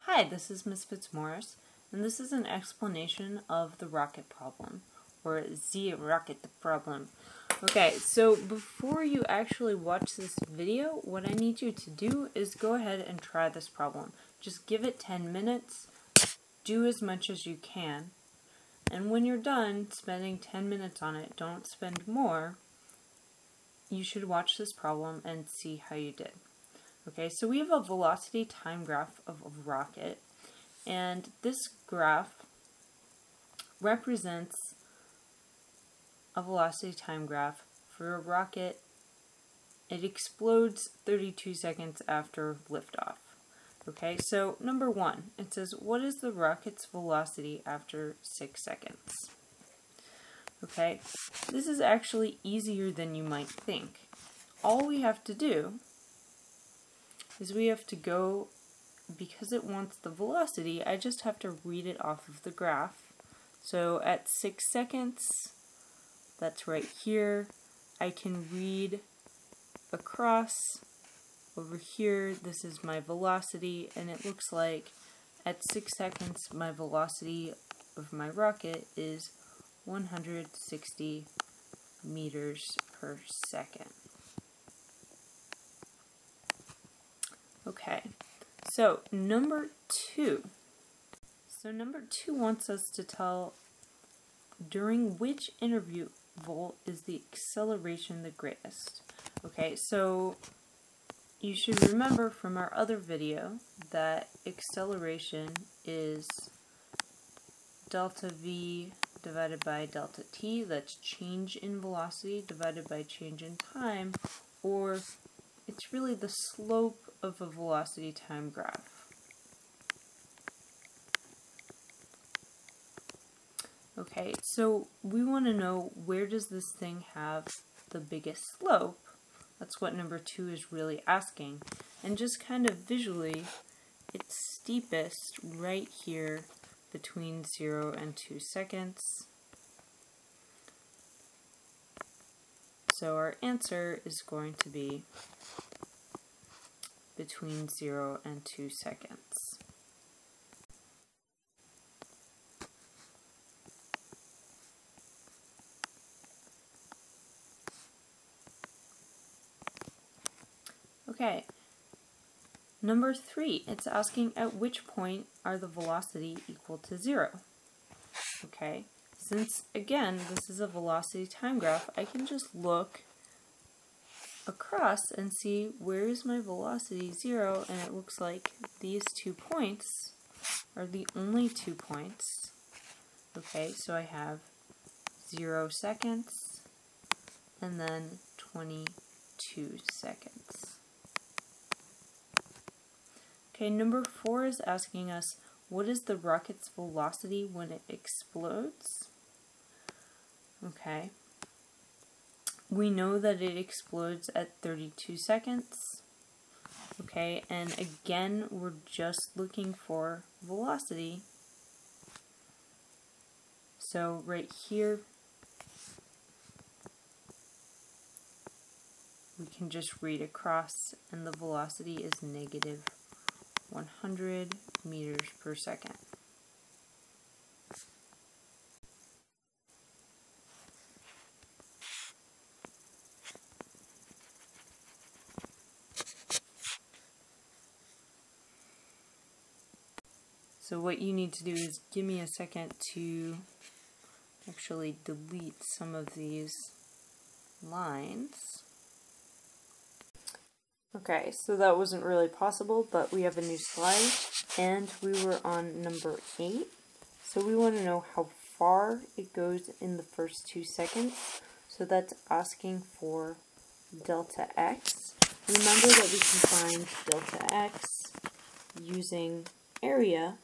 Hi, this is Ms. Fitzmaurice, and this is an explanation of the rocket problem, or the rocket problem. Okay, so before you actually watch this video, what I need you to do is go ahead and try this problem. Just give it 10 minutes, do as much as you can, and when you're done spending 10 minutes on it, don't spend more, you should watch this problem and see how you did. Okay, so we have a velocity time graph of a rocket, and this graph represents a velocity time graph for a rocket. It explodes 32 seconds after liftoff. Okay, so number one, it says, what is the rocket's velocity after 6 seconds? Okay, this is actually easier than you might think. All we have to do is we have to go, because it wants the velocity, I just have to read it off of the graph. So at 6 seconds, that's right here, I can read across over here, this is my velocity, and it looks like at 6 seconds my velocity of my rocket is 160 meters per second. Okay, so number two. So number two wants us to tell during which interval is the acceleration the greatest. Okay, so you should remember from our other video that acceleration is delta v divided by delta t, that's change in velocity divided by change in time, or it's really the slope of a velocity time graph. Okay, so we want to know, where does this thing have the biggest slope? That's what number two is really asking. And just kind of visually, it's steepest right here between 0 and 2 seconds. So our answer is going to be between 0 and 2 seconds. Okay, number three, it's asking at which point are the velocity equal to 0. Okay, since again this is a velocity time graph, I can just look across and see where is my velocity 0, and it looks like these 2 points are the only 2 points. Okay, so I have 0 seconds and then 22 seconds. Okay, number four is asking us, what is the rocket's velocity when it explodes? Okay, we know that it explodes at 32 seconds. Okay, and again, we're just looking for velocity. So right here, we can just read across, and the velocity is negative 100 meters per second. So what you need to do is give me a second to actually delete some of these lines. Okay, so that wasn't really possible, but we have a new slide, and we were on number 8. So we want to know how far it goes in the first 2 seconds. So that's asking for delta x. Remember that we can find delta x using area.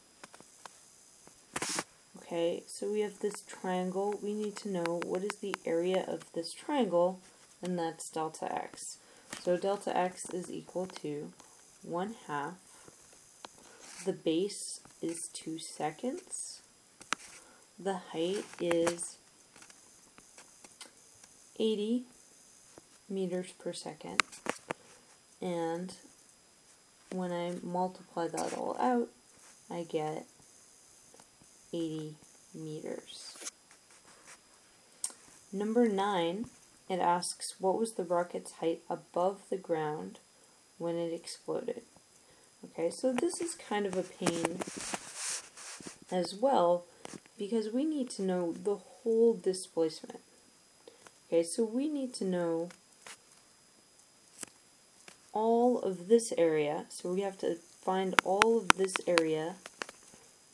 Okay, so we have this triangle. We need to know what is the area of this triangle, and that's delta x. So delta x is equal to 1/2. The base is 2 seconds. The height is 80 meters per second. And when I multiply that all out, I get 80 meters. Number 9, it asks what was the rocket's height above the ground when it exploded. Okay, so this is kind of a pain as well because we need to know the whole displacement. Okay, so we need to know all of this area, so we have to find all of this area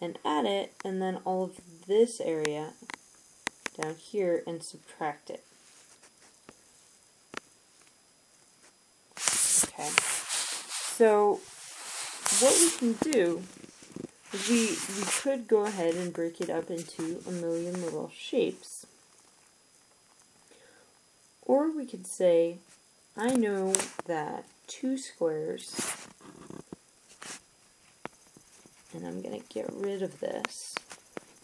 and add it, and then all of this area down here and subtract it. Okay, so what we can do is we could go ahead and break it up into a million little shapes. Or we could say, I know that 2 squares, and I'm going to get rid of this.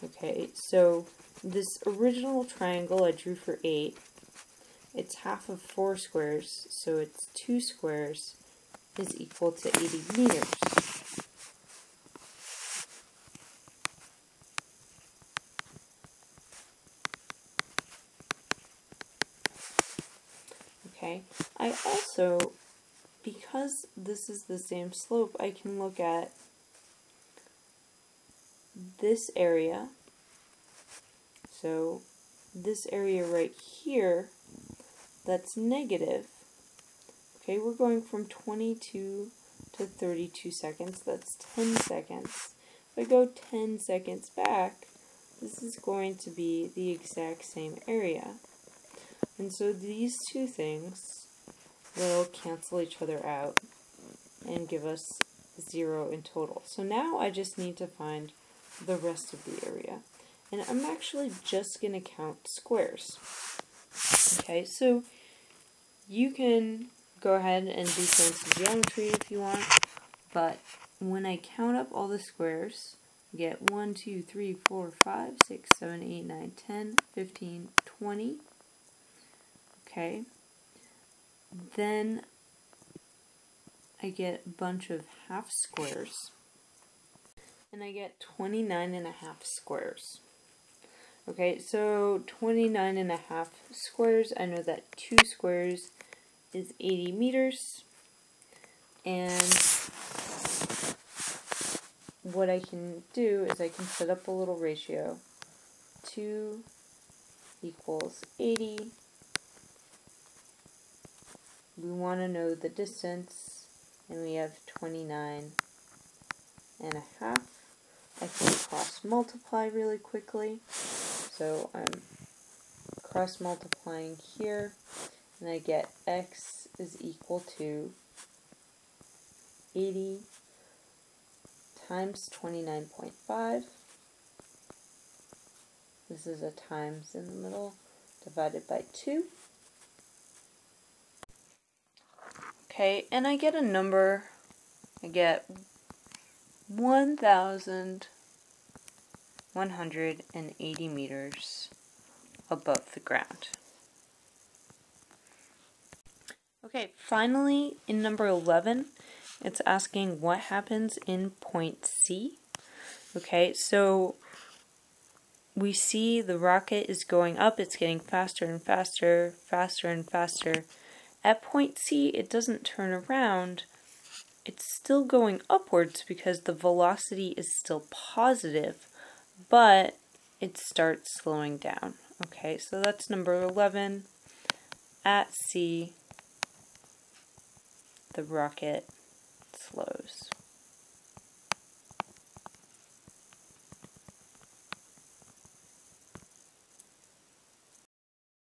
Okay, so this original triangle I drew for 8, it's half of 4 squares, so it's 2 squares is equal to 80 meters. Okay, I also, because this is the same slope, I can look at this area. So this area right here, that's negative. Okay, we're going from 22 to 32 seconds. That's 10 seconds. If I go 10 seconds back, this is going to be the exact same area. And so these two things will cancel each other out and give us 0 in total. So now I just need to find the rest of the area. And I'm actually just going to count squares. Okay, so you can go ahead and do fancy geometry if you want, but when I count up all the squares, I get 1, 2, 3, 4, 5, 6, 7, 8, 9, 10, 15, 20. Okay, then I get a bunch of half squares, and I get 29 and a half squares. Okay, so 29 and a half squares, I know that 2 squares is 80 meters, and what I can do is I can set up a little ratio. 2 equals 80. We want to know the distance, and we have 29 and a half. I can cross multiply really quickly. So I'm cross multiplying here, and I get x is equal to 80 times 29.5. This is a times in the middle, divided by 2. Okay, and I get a number. I get 1,180 meters above the ground. Okay, finally, in number 11, it's asking what happens in point C. Okay, so we see the rocket is going up, it's getting faster and faster, faster and faster. At point C, it doesn't turn around. It's still going upwards because the velocity is still positive, but it starts slowing down. Okay, so that's number 11. At C, the rocket slows.